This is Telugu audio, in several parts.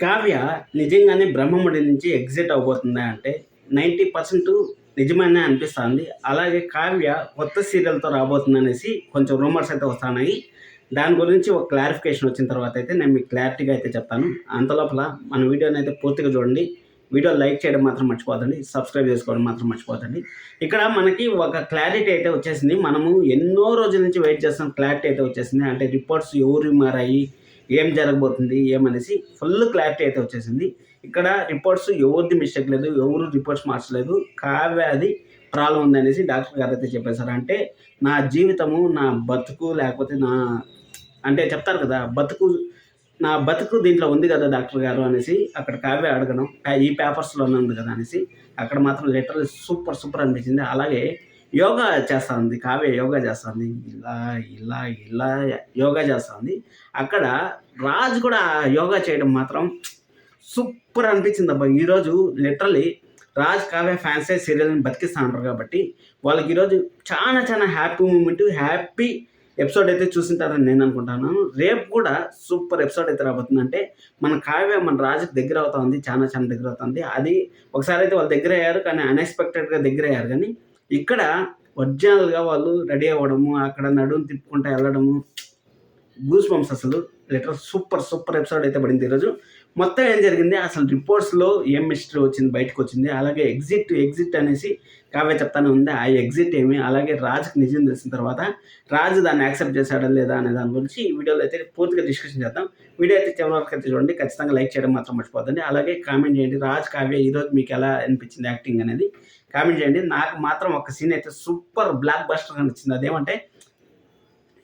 కావ్య నిజంగానే బ్రహ్మముడి నుంచి ఎగ్జిట్ అవబోతుందా అంటే 90% నిజమనే అనిపిస్తుంది. అలాగే కావ్య కొత్త సీరియల్‌తో రాబోతుందనేసి కొంచెం రూమర్స్ అయితే వస్తున్నాయి. దాని గురించి ఒక క్లారిఫికేషన్ వచ్చిన తర్వాత అయితే నేను మీకు క్లారిటీగా అయితే చెప్తాను. అంతలోపల మన వీడియోని అయితే పూర్తిగా చూడండి. వీడియో లైక్ చేయడం మాత్రం మర్చిపోవద్దండి. సబ్స్క్రైబ్ చేసుకోవడం మాత్రం మర్చిపోవద్దండి. ఇక్కడ మనకి ఒక క్లారిటీ అయితే వచ్చేసింది. మనము ఎన్నో రోజుల నుంచి వెయిట్ చేస్తున్న క్లారిటీ అయితే వచ్చేసింది. అంటే రిపోర్ట్స్ ఎవరు మారాయి, ఏం జరగబోతుంది ఏమనేసి ఫుల్ క్లారిటీ అయితే వచ్చేసింది. ఇక్కడ రిపోర్ట్స్ ఎవరిది మిస్టేక్ లేదు, ఎవరు రిపోర్ట్స్ మార్చలేదు. కావ్యది ప్రాబ్లం ఉందనేసి డాక్టర్ గారు అయితే చెప్పేశారు. అంటే నా జీవితము, నా బతుకు లేకపోతే నా అంటే చెప్తారు కదా, నా బతుకు దీంట్లో ఉంది కదా డాక్టర్ గారు అనేసి అక్కడ కావ్య అడగడం, ఈ పేపర్స్లోనే ఉంది కదా అనేసి అక్కడ మాత్రం లిటరల్లీ సూపర్ సూపర్ అనిపించింది. అలాగే యోగా చేస్తుంది కావ్య, యోగా చేస్తుంది, ఇలా ఇలా ఇలా యోగా చేస్తుంది. అక్కడ రాజు కూడా యోగా చేయడం మాత్రం సూపర్ అనిపించింది అబ్బా. ఈరోజు లిటరల్లీ రాజ్ కావ్య ఫ్యాన్సే సీరియల్ని బతికిస్తా ఉంటారు కాబట్టి వాళ్ళకి ఈరోజు చాలా చాలా హ్యాపీ మూమెంట్, హ్యాపీ ఎపిసోడ్ అయితే చూసింటారని నేను అనుకుంటాను. రేపు కూడా సూపర్ ఎపిసోడ్ అయితే రాబోతుంది. అంటే మన కావ్య మన రాజుకి దగ్గర అవుతా ఉంది, చాలా చాలా దగ్గర అవుతుంది. అది ఒకసారి అయితే వాళ్ళు దగ్గర అయ్యారు, కానీ అన్ఎక్స్పెక్టెడ్గా దగ్గర అయ్యారు. కానీ ఇక్కడ ఒరిజినల్గా వాళ్ళు రెడీ అవ్వడము, అక్కడ నడుము తిప్పుకుంటూ వెళ్ళడము, గూస్ బంప్స్ అసలు లిటరల్ సూపర్ సూపర్ ఎపిసోడ్ అయితే పడింది ఈరోజు. మొత్తం ఏం జరిగింది, అసలు రిపోర్ట్స్లో ఏం మిస్టరీ వచ్చింది బయటకు వచ్చింది. అలాగే ఎగ్జిట్ అనేసి కావ్య చెప్తానే ఉంది. ఆ ఎగ్జిట్ ఏమి, అలాగే రాజుకి నిజం తెలిసిన తర్వాత రాజు దాన్ని యాక్సెప్ట్ చేశాడా లేదా అనే దాని గురించి ఈ వీడియోలో అయితే పూర్తిగా డిస్కషన్ చేద్దాం. వీడియో అయితే చివరి వరకు అయితే చూడండి. ఖచ్చితంగా లైక్ చేయడం మాత్రం మర్చిపోతుంది. అలాగే కామెంట్ చేయండి, రాజ్ కావ్య ఈరోజు మీకు ఎలా అనిపించింది యాక్టింగ్ అనేది కామెంట్ చేయండి. నాకు మాత్రం ఒక సీన్ అయితే సూపర్ బ్లాక్ బస్టర్గా నచ్చింది. అదేమంటే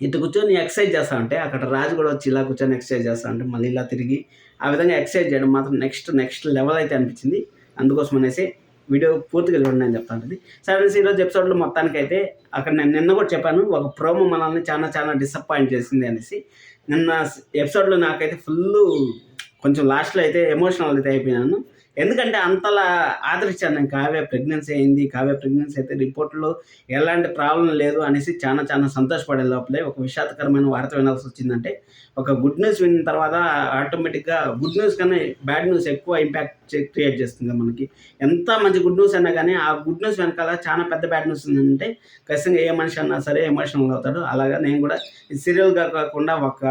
ఇటు కూర్చొని ఎక్సర్సైజ్ చేస్తా ఉంటే అక్కడ రాజు కూడా వచ్చి ఇలా కూర్చొని ఎక్సర్సైజ్ చేస్తా ఉంటే మళ్ళీ ఇలా తిరిగి ఆ విధంగా ఎక్సర్సైజ్ చేయడం మాత్రం నెక్స్ట్ లెవెల్ అయితే అనిపించింది. అందుకోసం అనేసి వీడియో పూర్తిగా చూడండి అని చెప్తాను. సరే, ఈరోజు ఎపిసోడ్లో మొత్తానికి అయితే అక్కడ నేను నిన్న కూడా చెప్పాను, ఒక ప్రోమో మనల్ని చాలా చాలా డిసప్పాయింట్ చేసింది అనేసి. నిన్న ఎపిసోడ్లో నాకైతే ఫుల్ కొంచెం లాస్ట్లో అయితే ఎమోషనల్ అయితే అయిపోయినాను. ఎందుకంటే అంతలా ఆదరించాను నేను. కావ్య ప్రెగ్నెన్సీ అయింది, కావ్య ప్రెగ్నెన్సీ అయితే రిపోర్ట్లో ఎలాంటి ప్రాబ్లం లేదు అనేసి చాలా చాలా సంతోషపడే లోపలే ఒక విషాదకరమైన వార్త వినాల్సి వచ్చిందంటే, ఒక గుడ్ న్యూస్ విన్న తర్వాత ఆటోమేటిక్గా గుడ్ న్యూస్ కన్నా బ్యాడ్ న్యూస్ ఎక్కువ ఇంపాక్ట్ క్రియేట్ చేస్తుంది మనకి. ఎంత మంచి గుడ్ న్యూస్ అయినా కానీ ఆ గుడ్ న్యూస్ వెనకాల చాలా పెద్ద బ్యాడ్ న్యూస్ ఉందంటే ఖచ్చితంగా ఏ మనిషి అన్నా సరే ఎమోషనల్ అవుతాడు. అలాగా నేను కూడా సీరియల్గా కాకుండా ఒక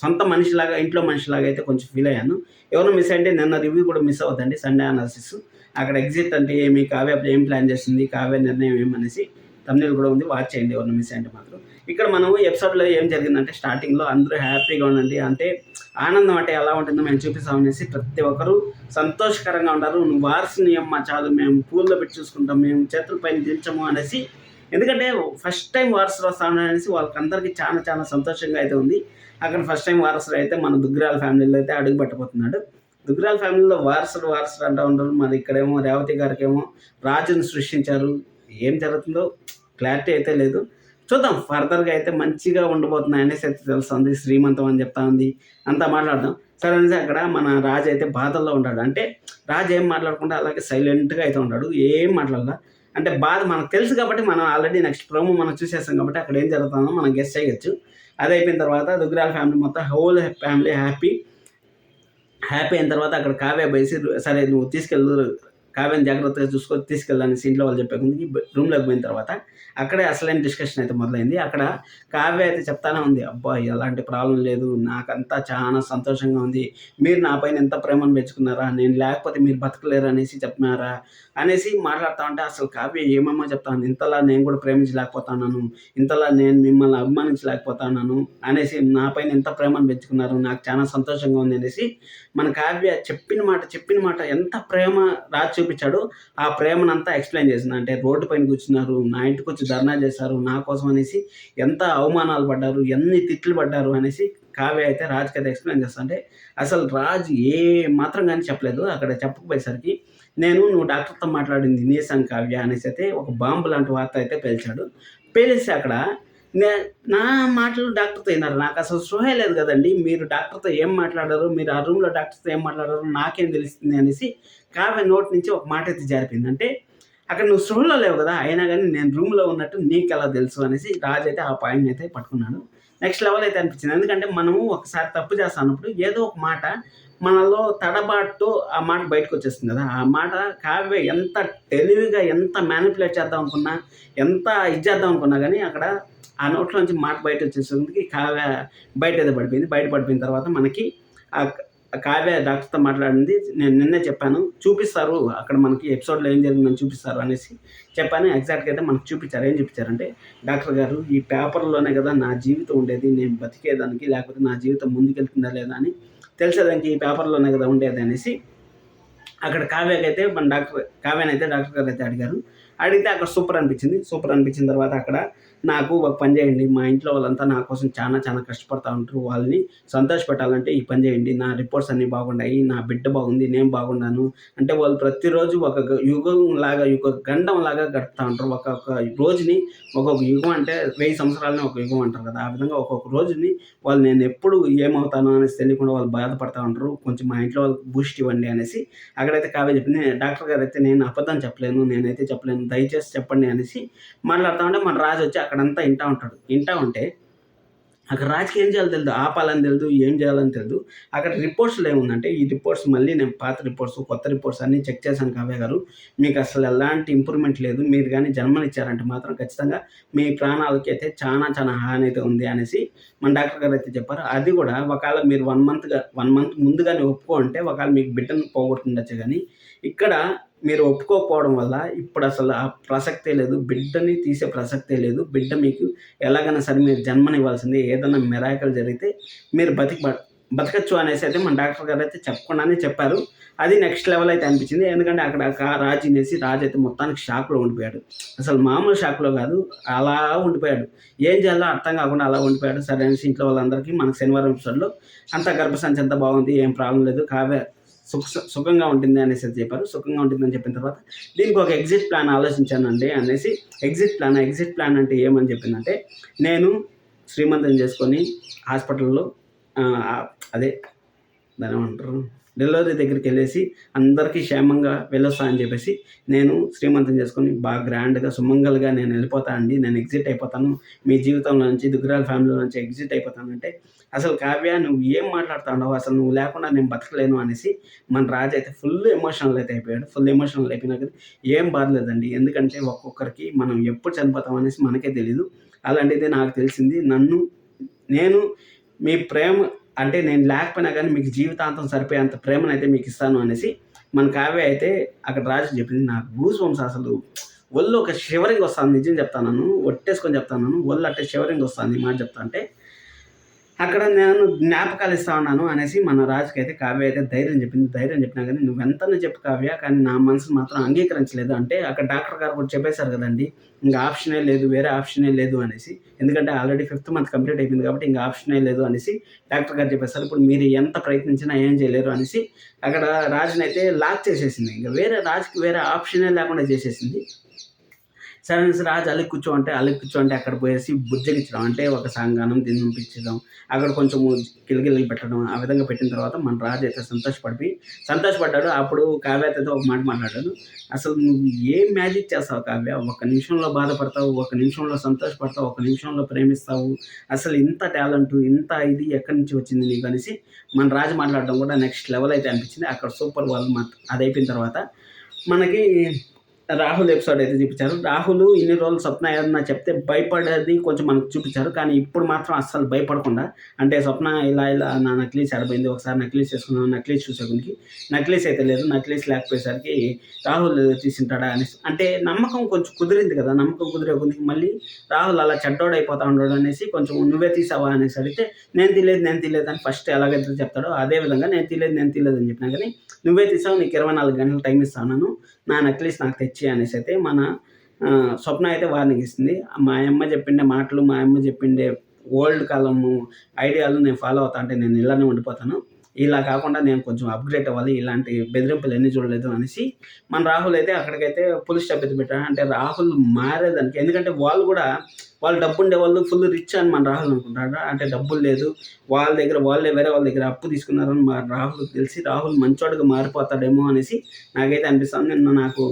సొంత మనిషిలాగా, ఇంట్లో మనిషిలాగా అయితే కొంచెం ఫీల్ అయ్యాను. ఎవరు మిస్ అంటే నిన్న రివ్యూ కూడా మిస్ అవుతుందండి, సండే అనాలిసిస్. అక్కడ ఎగ్జిట్ అంటే ఏమి, కావ్య ఏం ప్లాన్ చేస్తుంది, కావ్య నిర్ణయం ఏమనేసి తమిళ కూడా ఉంది, వాచ్ చేయండి ఎవరిని మిస్ అంటే మాత్రం. ఇక్కడ మనము ఎపిసోడ్లో ఏం జరిగిందంటే స్టార్టింగ్లో అందరూ హ్యాపీగా ఉండండి, అంటే ఆనందం అంటే ఎలా ఉంటుందో మేము చూపిస్తామనేసి ప్రతి ఒక్కరూ సంతోషకరంగా ఉంటారు. నువ్వు వారసుని అమ్మ చాలు, మేము పూల్లో పెట్టి చూసుకుంటాం, మేము చేతుల పైన దించము అనేసి. ఎందుకంటే ఫస్ట్ టైం వారసులు వస్తామని అనేసి వాళ్ళకి అందరికీ చాలా చాలా సంతోషంగా అయితే ఉంది. అక్కడ ఫస్ట్ టైం వారసులు అయితే మన దుగ్గిరాల ఫ్యామిలీలో అయితే అడుగు పెట్టబోతున్నాడు. దుగ్గిరాల ఫ్యామిలీలో వారసులు అంటూ ఉంటారు. మరి ఇక్కడేమో రేవతి గారికి ఏమో రాజును సృష్టించారు. ఏం జరుగుతుందో క్లారిటీ అయితే లేదు. చూద్దాం, ఫర్దర్గా అయితే మంచిగా ఉండబోతున్నాయి అనేసి అయితే తెలుస్తుంది. శ్రీమంతం అని చెప్తా ఉంది, అంతా మాట్లాడదాం. సరే అనేసి అక్కడ మన రాజు అయితే బాధల్లో ఉంటాడు. అంటే రాజు ఏం మాట్లాడకుండా అలాగే సైలెంట్గా అయితే ఉంటాడు, ఏం మాట్లాడాల. అంటే బాధ మనకు తెలుసు కాబట్టి మనం ఆల్రెడీ నెక్స్ట్ ప్రోమో మనం చూసేస్తాం కాబట్టి అక్కడ ఏం జరుగుతుందో మనం గెస్ చేయొచ్చు. అది అయిపోయిన తర్వాత దుగ్గిరాల ఫ్యామిలీ మొత్తం హోల్ ఫ్యామిలీ హ్యాపీ అయిన తర్వాత అక్కడ కావ్య బయసి, సరే నువ్వు తీసుకెళ్ళు, కావ్యని జాగ్రత్తగా చూసుకొని తీసుకెళ్ళాలని ఇంట్లో వాళ్ళు చెప్పే ముందుకి రూమ్లోకి పోయిన తర్వాత అక్కడే అసలైన డిస్కషన్ అయితే మొదలైంది. అక్కడ కావ్య అయితే చెప్తానే ఉంది, అబ్బా ఎలాంటి ప్రాబ్లం లేదు, నాకంతా చాలా సంతోషంగా ఉంది, మీరు నా పైన ఎంత ప్రేమను పెంచుకున్నారా, నేను లేకపోతే మీరు బతకలేరు అనేసి చెప్తున్నారా అనేసి మాట్లాడుతూ ఉంటే అసలు కావ్య ఏమేమో చెప్తాను. ఇంతలా నేను కూడా ప్రేమించలేకపోతున్నాను, ఇంతలా నేను మిమ్మల్ని అభిమానించలేకపోతున్నాను అనేసి, నా పైన ఎంత ప్రేమను పెంచుకున్నారు, నాకు చాలా సంతోషంగా ఉంది అనేసి మన కావ్య చెప్పిన మాట ఎంత ప్రేమ రాజు చూపించాడు. ఆ ప్రేమనంతా ఎక్స్ప్లెయిన్ చేసింది. అంటే రోడ్డు పైన కూర్చున్నారు, నా ఇంటికి వచ్చి ధర్నా చేశారు నా కోసం అనేసి, ఎంత అవమానాలు పడ్డారు, ఎన్ని తిట్లు పడ్డారు అనేసి కావ్య అయితే రాజుకి అయితే ఎక్స్ప్లెయిన్ చేస్తా. అంటే అసలు రాజు ఏ మాత్రం కానీ చెప్పలేదు. అక్కడ చెప్పకపోయేసరికి నువ్వు డాక్టర్తో మాట్లాడింది నీసాను కావ్య అనేసి అయితే ఒక బాంబు లాంటి వార్త అయితే పేల్చాడు. పేలిస్తే అక్కడ నా మాటలు డాక్టర్తో విన్నారు. నాకు అసలు స్పృహే లేదు కదండి, మీరు డాక్టర్తో ఏం మాట్లాడారు, మీరు ఆ రూమ్లో డాక్టర్తో ఏం మాట్లాడారు నాకేం తెలుస్తుంది అనేసి కావ్య నోటి నుంచి ఒక మాట అయితే జారిపోయింది. అంటే అక్కడ నువ్వు స్పృహలో లేవు కదా, అయినా కానీ నేను రూమ్లో ఉన్నట్టు నీకు ఎలా తెలుసు అనేసి రాజు అయితే ఆ పాయింట్ అయితే పట్టుకున్నాడు. నెక్స్ట్ లెవెల్ అయితే అనిపించింది. ఎందుకంటే మనము ఒకసారి తప్పు చేస్తున్నప్పుడు ఏదో ఒక మాట మనలో తడబాటుతో ఆ మాట బయటకు వచ్చేస్తుంది కదా. ఆ మాట కావ్య ఎంత తెలివిగా ఎంత మ్యానిపులేట్ చేద్దాం అనుకున్నా, ఎంత ఇది చేద్దాం అనుకున్నా కానీ అక్కడ ఆ నోట్లోంచి మాట బయట వచ్చేసరికి కావ్య బయట పడిపోయింది. బయట పడిపోయిన తర్వాత మనకి ఆ కావ్య డాక్టర్తో మాట్లాడింది. నేను నిన్నే చెప్పాను, చూపిస్తారు అక్కడ మనకి ఎపిసోడ్లో ఏం జరిగిందని చూపిస్తారు అనేసి చెప్పాను. ఎగ్జాక్ట్గా అయితే మనకు చూపించారు. ఏం చూపించారంటే, డాక్టర్ గారు ఈ పేపర్లోనే కదా నా జీవితం ఉండేది, నేను బతికేదానికి, లేకపోతే నా జీవితం ముందుకెళ్తుందా లేదా అని తెలిసేదానికి ఈ పేపర్లోనే కదా ఉండేది అనేసి అక్కడ కావ్యకైతే మన కావ్యనైతే డాక్టర్ గారు అయితే అడిగారు. అడిగితే అక్కడ సూపర్ అనిపించిన తర్వాత అక్కడ నాకు ఒక పని చేయండి, మా ఇంట్లో వాళ్ళంతా నా కోసం చాలా కష్టపడతా ఉంటారు, వాళ్ళని సంతోషపెట్టాలంటే ఈ పని చేయండి, నా రిపోర్ట్స్ అన్నీ బాగున్నాయి, నా బిడ్డ బాగుంది, నేను బాగున్నాను అంటే వాళ్ళు ప్రతిరోజు ఒక గండం లాగా గడుపుతూ ఉంటారు. ఒక్కొక్క రోజుని ఒక్కొక్క యుగం అంటే 1000 సంవత్సరాలని ఒక యుగం అంటారు కదా. ఆ విధంగా ఒక్కొక్క రోజుని వాళ్ళు నేను ఎప్పుడు ఏమవుతానో అనేసి తెలియకుండా వాళ్ళు బాధపడతా ఉంటారు, కొంచెం మా ఇంట్లో వాళ్ళకి బూస్ట్ ఇవ్వండి అనేసి అక్కడైతే కావ్య చెప్పింది. డాక్టర్ గారు అయితే నేను అబద్ధం చెప్పలేను, నేనైతే చెప్పలేను, దయచేసి చెప్పండి అనేసి మాట్లాడుతూ ఉంటే మన రాజు వచ్చి అక్కడంతా వింటా ఉంటే అక్కడ రాజుకి ఏం చేయాలో తెలియదు, ఆపాలని తెలియదు, ఏం చేయాలని తెలియదు. అక్కడ రిపోర్ట్స్లో ఏముందంటే, ఈ రిపోర్ట్స్ మళ్ళీ నేను పాత రిపోర్ట్స్ కొత్త రిపోర్ట్స్ అన్నీ చెక్ చేశాను కావ్య గారు, మీకు అసలు ఎలాంటి ఇంప్రూవ్మెంట్ లేదు, మీరు కానీ జన్మనిచ్చారంటే మాత్రం ఖచ్చితంగా మీ ప్రాణాలకి అయితే చాలా హాని అయితే ఉంది అనేసి మన డాక్టర్ గారు అయితే చెప్పారు. అది కూడా ఒకవేళ మీరు 1 మంత్ ముందుగానే ఒప్పుకుంటే ఒకవేళ మీకు బిడ్డను పోగొట్టుండొచ్చు, కానీ ఇక్కడ మీరు ఒప్పుకోకపోవడం వల్ల ఇప్పుడు అసలు ఆ ప్రసక్తే లేదు, బిడ్డని తీసే ప్రసక్తే లేదు. బిడ్డ మీకు ఎలాగైనా సరే మీరు జన్మనివ్వాల్సిందే, ఏదైనా మిరాకిల్ జరిగితే మీరు బతకచ్చు అనేసి అయితే మన డాక్టర్ గారు అయితే చెప్పకుండానే చెప్పారు. అది నెక్స్ట్ లెవెల్ అయితే అనిపించింది. ఎందుకంటే అక్కడ రాజు అయితే మొత్తానికి షాక్లో ఉండిపోయాడు. అసలు మామూలు షాక్లో కాదు, అలా ఉండిపోయాడు. ఏం చేయాలో అర్థం కాకుండా అలా ఉండిపోయాడు. సరే అనేసి ఇంట్లో వాళ్ళందరికీ మనకు శనివారం ఎపిసోడ్లో అంత గర్భసంచి అంతా బాగుంది, ఏం ప్రాబ్లం లేదు, కావ్య సుఖంగా ఉంటుంది అనేసి చెప్పారు. సుఖంగా ఉంటుందని చెప్పిన తర్వాత దీనికి ఒక ఎగ్జిట్ ప్లాన్ ఆలోచించానండి అనేసి, ఎగ్జిట్ ప్లాన్ అంటే ఏమని చెప్పిందంటే, నేను శ్రీమంతం చేసుకొని హాస్పిటల్లో అదే దాని ఏమంటారు డెలివరీ దగ్గరికి వెళ్ళేసి అందరికీ క్షేమంగా వెళ్ళొస్తా అని చెప్పేసి నేను శ్రీమంతం చేసుకొని బాగా గ్రాండ్గా సుమంగల్గా నేను వెళ్ళిపోతా అండి, నేను ఎగ్జిట్ అయిపోతాను మీ జీవితంలో నుంచి, దుగ్గిరాల ఫ్యామిలీ నుంచి ఎగ్జిట్ అయిపోతానంటే, అసలు కావ్య నువ్వు ఏం మాట్లాడుతున్నావు, అసలు నువ్వు లేకుండా నేను బతకలేను అనేసి మన రాజు అయితే ఫుల్ ఎమోషనల్ అయితే అయిపోయాడు. ఫుల్ ఎమోషనల్ అయిపోయినా కానీ ఏం బాధలేదండి, ఎందుకంటే ఒక్కొక్కరికి మనం ఎప్పుడు చనిపోతాం అనేసి మనకే తెలీదు. అలాంటిది నాకు తెలిసింది. నేను మీ ప్రేమ అంటే నేను లేకపోయినా కానీ మీకు జీవితాంతం సరిపోయేంత ప్రేమనైతే మీకు ఇస్తాను అనేసి మన కావ్య అయితే అక్కడ రాజుకి చెప్పింది. నాకు గూస్ బంప్స్, అసలు ఒళ్ళు ఒక షివరింగ్ వస్తుంది, నిజం చెప్తాను, ఒట్టేసుకొని చెప్తాను, ఒళ్ళు అట్టే షివరింగ్ వస్తుంది ఈ మాట చెప్తా అంటే. అక్కడ నేను జ్ఞాపకాలు ఇస్తా ఉన్నాను అనేసి మన రాజుకి అయితే కావ్య అయితే ధైర్యం చెప్పినా కానీ నువ్వెంతనే చెప్పు కావ్య, కానీ నా మనసు మాత్రం అంగీకరించలేదు అంటే. అక్కడ డాక్టర్ గారు కూడా చెప్పేశారు కదండి, ఇంకా ఆప్షనే లేదు, వేరే ఆప్షనే లేదు అనేసి. ఎందుకంటే ఆల్రెడీ 5th మంత్ కంప్లీట్ అయిపోయింది కాబట్టి ఇంకా ఆప్షనే లేదు అనేసి డాక్టర్ గారు చెప్పేశారు. ఇప్పుడు మీరు ఎంత ప్రయత్నించినా ఏం చేయలేరు అనేసి అక్కడ రాజుని అయితే లాక్ చేసేసింది. ఇంకా రాజుకి వేరే ఆప్షనే లేకుండా చేసేసింది. సరే రాజు అలిగి కూర్చో అంటే అక్కడ పోయేసి బుజ్జగించడం, అంటే ఒక సాంగానం తినిపించడం, అక్కడ కొంచెము కిలకిలకి పెట్టడం, ఆ విధంగా పెట్టిన తర్వాత మన రాజు అయితే సంతోషపడ్డాడు. అప్పుడు కావ్యతో ఒక మాట మాట్లాడాడు, అసలు నువ్వు ఏం మ్యాజిక్ చేస్తావు కావ్య, ఒక నిమిషంలో బాధపడతావు, ఒక నిమిషంలో సంతోషపడతావు, ఒక నిమిషంలో ప్రేమిస్తావు, అసలు ఇంత టాలెంట్, ఇంత ఇది ఎక్కడి నుంచి వచ్చింది నీకు అనేసి మన రాజు మాట్లాడడం కూడా నెక్స్ట్ లెవెల్ అయితే అనిపించింది. అక్కడ సూపర్ వాళ్ళు అది అయిపోయిన తర్వాత మనకి రాహుల్ ఎపిసోడ్ అయితే చూపించారు. రాహుల్ ఇన్ని రోజులు స్వప్న ఏదన్నా చెప్తే భయపడేది కొంచెం మనకు చూపించారు, కానీ ఇప్పుడు మాత్రం అస్సలు భయపడకుండా, అంటే స్వప్న ఇలా నా నక్లీస్ ఆడిపోయింది, ఒకసారి నక్లీస్ చేసుకున్నాను, నక్లీస్ చూసేకొనికి నక్లీస్ అయితే లేదు, నక్లీస్ లేకపోయేసరికి రాహుల్ తీసింటాడా అనేసి, అంటే నమ్మకం కొంచెం కుదిరింది కదా. నమ్మకం కుదిరే కొద్దికి మళ్ళీ రాహుల్ అలా చెడ్డోడు అయిపోతా ఉన్నాడు అనేసి కొంచెం నువ్వే తీసావా అనేసి అడిగితే నేను తీలేదు అని ఫస్ట్ ఎలాగైతే చెప్తాడో అదేవిధంగా నేను తీలేదు అని చెప్పినా కానీ నువ్వే తీసావు, నీకు 24 గంటలు టైం ఇస్తాను, నా నక్లీస్ నాకు తెచ్చి అనేసి అయితే మన స్వప్న అయితే వార్నింగ్ ఇస్తుంది. మా అమ్మ చెప్పిండే మాటలు, మా అమ్మ చెప్పిండే ఓల్డ్ కాలము ఐడియాలు నేను ఫాలో అవుతా అంటే నేను ఇలానే ఉండిపోతాను, ఇలా కాకుండా నేను కొంచెం అప్గ్రేడ్ అవ్వాలి, ఇలాంటి బెదిరింపులు ఎన్ని చూడలేదు అనేసి మన రాహుల్ అయితే అక్కడికైతే పులిస్ స్టాప్ అయితే పెట్టాడు. అంటే రాహుల్ మారేదానికి, ఎందుకంటే వాళ్ళు డబ్బు ఉండేవాళ్ళు ఫుల్ రిచ్ అని మన రాహుల్ అనుకుంటాడు. అంటే డబ్బులు లేదు వాళ్ళే వేరే వాళ్ళ దగ్గర అప్పు తీసుకున్నారని మా రాహుల్ తెలిసి రాహుల్ మంచోడుగా మారిపోతాడేమో అనేసి నాకైతే అనిపిస్తుంది. నిన్న నాకు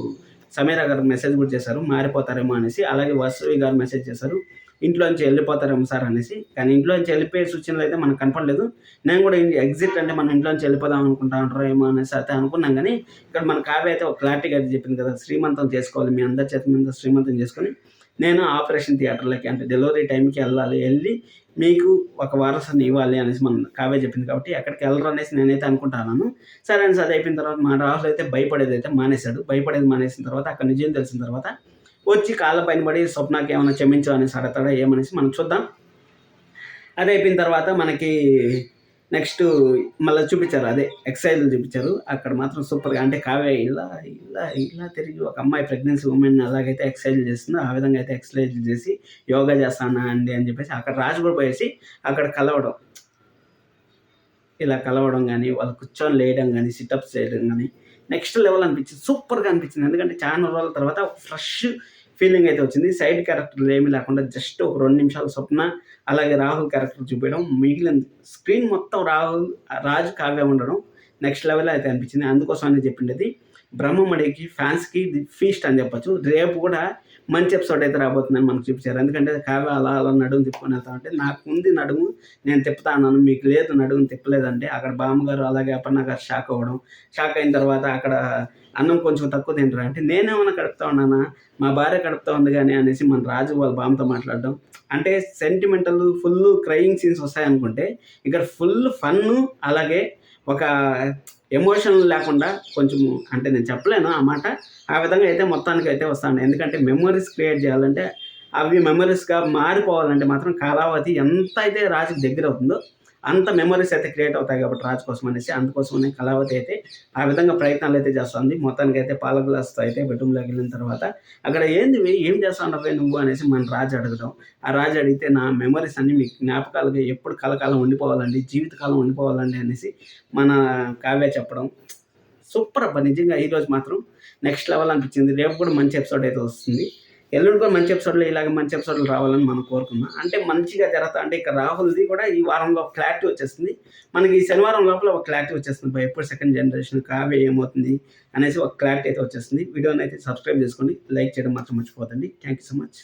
సమీరా గారు మెసేజ్ కూడా చేశారు, మారిపోతారేమో అనేసి. అలాగే వాసవి గారు మెసేజ్ చేశారు, ఇంట్లోంచి వెళ్ళిపోతారేమో సార్ అనేసి. కానీ ఇంట్లోంచి వెళ్ళిపోయే సూచనలు అయితే మనకు కనపడలేదు. నేను కూడా ఎగ్జిట్ అంటే మనం ఇంట్లోంచి వెళ్ళిపోదాం అనుకుంటా ఉంటారో ఏమో అనేసి అయితే అనుకున్నాం. కానీ ఇక్కడ మన కావ్య అయితే ఒక క్లారిటీగా అయితే చెప్పింది కదా, శ్రీమంతం చేసుకోవాలి, మీ అందరి చేత మీద శ్రీమంతం చేసుకొని నేను ఆపరేషన్ థియేటర్లకి అంటే డెలివరీ టైంకి వెళ్ళి మీకు ఒక వారసుని ఇవ్వాలి అనేసి మన కావ్య చెప్పింది. కాబట్టి ఎక్కడికి వెళ్ళరు అనేసి నేనైతే అనుకుంటున్నాను. సరే అనేసి అది అయిపోయిన తర్వాత మా రాహుల్ అయితే భయపడేది అయితే మానేశాడు. భయపడేది మానేసిన తర్వాత అక్కడ నిజం తెలిసిన తర్వాత వచ్చి కాళ్ళ పైన పడి స్వప్నకి ఏమైనా క్షమించు అనేసి అడతాడా ఏమనేసి మనం చూద్దాం. అది అయిపోయిన తర్వాత మనకి నెక్స్ట్ మళ్ళీ చూపించారు, అదే ఎక్సర్సైజ్లు చూపించారు. అక్కడ మాత్రం సూపర్గా అంటే కావ్య ఇలా తిరిగి ఒక అమ్మాయి ప్రెగ్నెన్సీ ఉమెన్ అలాగైతే ఎక్సర్సైజ్ చేస్తుందో ఆ విధంగా అయితే ఎక్సర్సైజ్ చేసి యోగా చేస్తానా అండి అని చెప్పేసి అక్కడ రాజు కూడా పోయేసి అక్కడ ఇలా కలవడం కానీ, వాళ్ళు కూర్చొని లేయడం కానీ, సిటప్స్ చేయడం కానీ నెక్స్ట్ లెవెల్ అనిపించింది. సూపర్గా అనిపించింది. ఎందుకంటే చాలా రోజుల తర్వాత ఫ్రెష్ ఫీలింగ్ అయితే వచ్చింది. సైడ్ క్యారెక్టర్లు ఏమీ లేకుండా జస్ట్ ఒక 2 నిమిషాలు స్వప్న అలాగే రాహుల్ క్యారెక్టర్ చూపించడం, మిగిలిన స్క్రీన్ మొత్తం రాజు కావ్య ఉండడం నెక్స్ట్ లెవెల్ అయితే అనిపించింది. అందుకోసం అని చెప్పిండేది బ్రహ్మమడికి ఫ్యాన్స్కి ఫీస్ట్ అని చెప్పొచ్చు. రేపు కూడా మంచి ఎపిసోడ్ అయితే రాబోతుందని మనకు చూపించారు. ఎందుకంటే కావ్య అలా నడుము తిప్పుకొని వెళ్తా ఉంటే నాకు ఉంది నడుము నేను తిప్పుతా అన్నాను, మీకు లేదు నడుము తిప్పలేదంటే అక్కడ బామ్మగారు అలాగే అపర్ణ గారు షాక్ అవ్వడం. షాక్ అయిన తర్వాత అక్కడ అన్నం కొంచెం తక్కువ తింటారా అంటే నేనేమన్నా కడుపుతా ఉన్నానా, మా భార్య కడుపుతా ఉంది కానీ అనేసి మన రాజు వాళ్ళ బామ్మతో మాట్లాడడం. అంటే సెంటిమెంటల్ ఫుల్ క్రయింగ్ సీన్స్ వస్తాయనుకుంటే ఇక్కడ ఫుల్ ఫన్ను అలాగే ఒక ఎమోషన్ లేకుండా కొంచెం అంటే నేను చెప్పలేను ఆ మాట, ఆ విధంగా అయితే మొత్తానికి అయితే వస్తాను. ఎందుకంటే మెమరీస్ క్రియేట్ చేయాలంటే అవి మెమరీస్గా మారిపోవాలంటే మాత్రం కళావతి ఎంత అయితే రాజుకి దగ్గర అవుతుందో అంత మెమరీస్ అయితే క్రియేట్ అవుతాయి కాబట్టి రాజు కోసం అనేసి అందుకోసమనే కళావతి అయితే ఆ విధంగా ప్రయత్నాలు అయితే చేస్తుంది. మొత్తానికి అయితే పాల గ్లాస్తో అయితే బెడ్రూమ్లోకి వెళ్ళిన తర్వాత అక్కడ ఏం చేస్తావు నువ్వు అనేసి మన రాజు అడగడం. ఆ రాజు అడిగితే నా మెమరీస్ అన్నీ మీకు జ్ఞాపకాలుగా ఎప్పుడు కలకాలం ఉండిపోవాలండి, జీవితకాలం ఉండిపోవాలండి అనేసి మన కావ్య చెప్పడం. సూపర్ అబ్బా, నిజంగా ఈరోజు మాత్రం నెక్స్ట్ లెవెల్ అనిపించింది. రేపు కూడా మంచి ఎపిసోడ్ అయితే వస్తుంది. ఎల్లుండి కూడా మంచి ఎపిసోడ్లు ఇలాగ మంచి ఎపిసోడ్లు రావాలని మనం కోరుకున్నాం. అంటే మంచిగా జరుగుతా అంటే ఇక రాహుల్ది కూడా ఈ వారంలో క్లారిటీ వచ్చేస్తుంది. మనకి ఈ శనివారం లోపల ఒక క్లారిటీ వచ్చేస్తుంది. ఎప్పుడు సెకండ్ జనరేషన్ కావ్య ఏమవుతుంది అనేసి ఒక క్లారిటీ అయితే వచ్చేస్తుంది. వీడియోని అయితే సబ్స్క్రైబ్ చేసుకోండి, లైక్ చేయడం మాత్రం మర్చిపోతండి. Thank you so much.